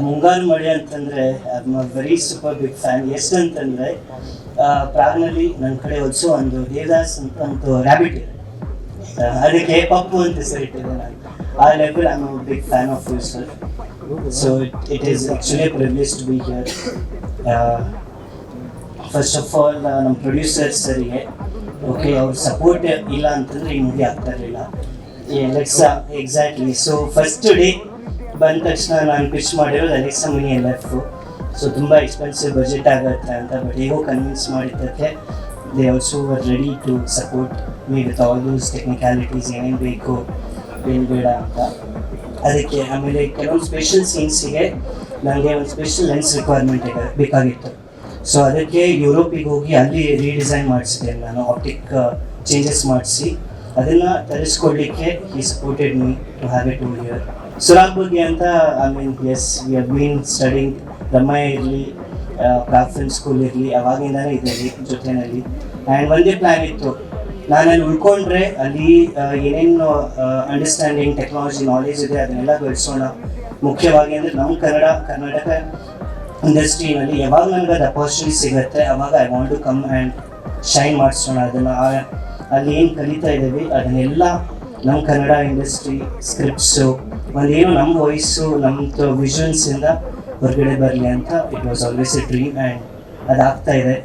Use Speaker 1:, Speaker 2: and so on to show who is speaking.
Speaker 1: ಮುಂಗಾರು ಮಳೆ ಅಂತಂದರೆ ವೆರಿ ಸೂಪರ್ ಬಿಗ್ ಫ್ಯಾನ್. ಎಷ್ಟು ಅಂತಂದರೆ ಪ್ರಾಗ್ನಲ್ಲಿ ನನ್ನ ಕಡೆ ಹೊಲಿಸೋ ಒಂದು ದೇವದಾಸ್ ಅಂತ ಒಂದು ರ್ಯಾಬಿಟ್ ಇದೆ, ಅದಕ್ಕೆ ಪಪ್ಪು ಅಂತ ಹೆಸರಿಟ್ಟಿದೆ. ನಾನು ಆ level I am big fan of you sir. So it is actually privilege to be here. First of all ನಮ್ಮ ಪ್ರೊಡ್ಯೂಸರ್ ಸರಿಗೆ ಓಕೆ, ಅವ್ರ ಸಪೋರ್ಟ್ ಇಲ್ಲ ಅಂತಂದರೆ ಈ ಮೂವಿ ಆಗ್ತಾ ಇರಲಿಲ್ಲ. ಎಕ್ಸಾಕ್ಟ್ಲಿ. ಸೊ ಫಸ್ಟ್ ಡೇ ಬಂದ ತಕ್ಷಣ ನಾನು ಪಿಚ್ ಮಾಡಿರೋದು ಅಲೆಕ್ಸಾ ಮಿನಿ LF. ಸೊ ತುಂಬ ಎಕ್ಸ್ಪೆನ್ಸಿವ್ ಬಜೆಟ್ ಆಗುತ್ತೆ ಅಂತ, ಬಟ್ ಹೇಗೋ ಕನ್ವಿನ್ಸ್ ಮಾಡಿದ್ದಕ್ಕೆ they also were ready to support me with all those technicalities, ಏನೇನು ಬೇಕು ಏನು ಬೇಡ ಅಂತ. ಅದಕ್ಕೆ ಆಮೇಲೆ ಕೆಲವೊಂದು ಸ್ಪೆಷಲ್ ಸೀನ್ಸಿಗೆ ನನಗೆ ಒಂದು ಸ್ಪೆಷಲ್ ಲೆನ್ಸ್ ರಿಕ್ವೈರ್ಮೆಂಟ್ ಬೇಕಾಗಿತ್ತು. ಸೊ ಅದಕ್ಕೆ ಯುರೋಪಿಗೆ ಹೋಗಿ ಅಲ್ಲಿ ರೀಡಿಸೈನ್ ಮಾಡಿಸಿದೆ ನಾನು, ಆಪ್ಟಿಕ್ ಚೇಂಜಸ್ ಮಾಡಿಸಿ ಅದನ್ನು ತರಿಸ್ಕೊಡ್ಲಿಕ್ಕೆ ಈ supported me to have it over here. ಸುರಾಗ್ ಬಗ್ಗೆ ಅಂತ I mean as we have been studying, Ramaiah ಇರಲಿ, ಕ್ರಾಫ್ಟ್ ಸ್ಕೂಲ್ ಇರಲಿ, ಅವಾಗಿಂದನೇ ಇದ್ದೀವಿ ಜೊತೆಯಲ್ಲಿ. ಆ್ಯಂಡ್ ಒಂದೇ ಪ್ಲ್ಯಾನ್ ಇತ್ತು, ನಾನು ಅಲ್ಲಿ ಉಳ್ಕೊಂಡ್ರೆ ಅಲ್ಲಿ ಏನೇನು ಅಂಡರ್ಸ್ಟ್ಯಾಂಡಿಂಗ್ ಟೆಕ್ನಾಲಜಿ ನಾಲೆಜ್ ಇದೆ ಅದನ್ನೆಲ್ಲ ಬೆಳೆಸೋಣ. ಮುಖ್ಯವಾಗಿ ಅಂದರೆ ನಮ್ಮ ಕರ್ನಾಟಕ ಇಂಡಸ್ಟ್ರಿನಲ್ಲಿ ಯಾವಾಗ ನನಗೆ ಅದು ಅಪರ್ಚುನಿಟಿ ಸಿಗುತ್ತೆ ಅವಾಗ I want to come and shine ಮಾಡಿಸೋಣ. ಅದನ್ನು ಅಲ್ಲಿ ಏನು ಕಲಿತಾ ಇದ್ದೀವಿ ಅದನ್ನೆಲ್ಲ ನಮ್ಮ ಕನ್ನಡ ಇಂಡಸ್ಟ್ರಿ ಸ್ಕ್ರಿಪ್ಟ್ಸು ಒಂದೇನು ನಮ್ಮ ವಾಯ್ಸು ನಮ್ಮದು ವಿಷನ್ಸಿಂದ ಹೊರಗಡೆ ಬರಲಿ ಅಂತ it was always a dream, and ಅದಾಗ್ತಾ ಇದೆ.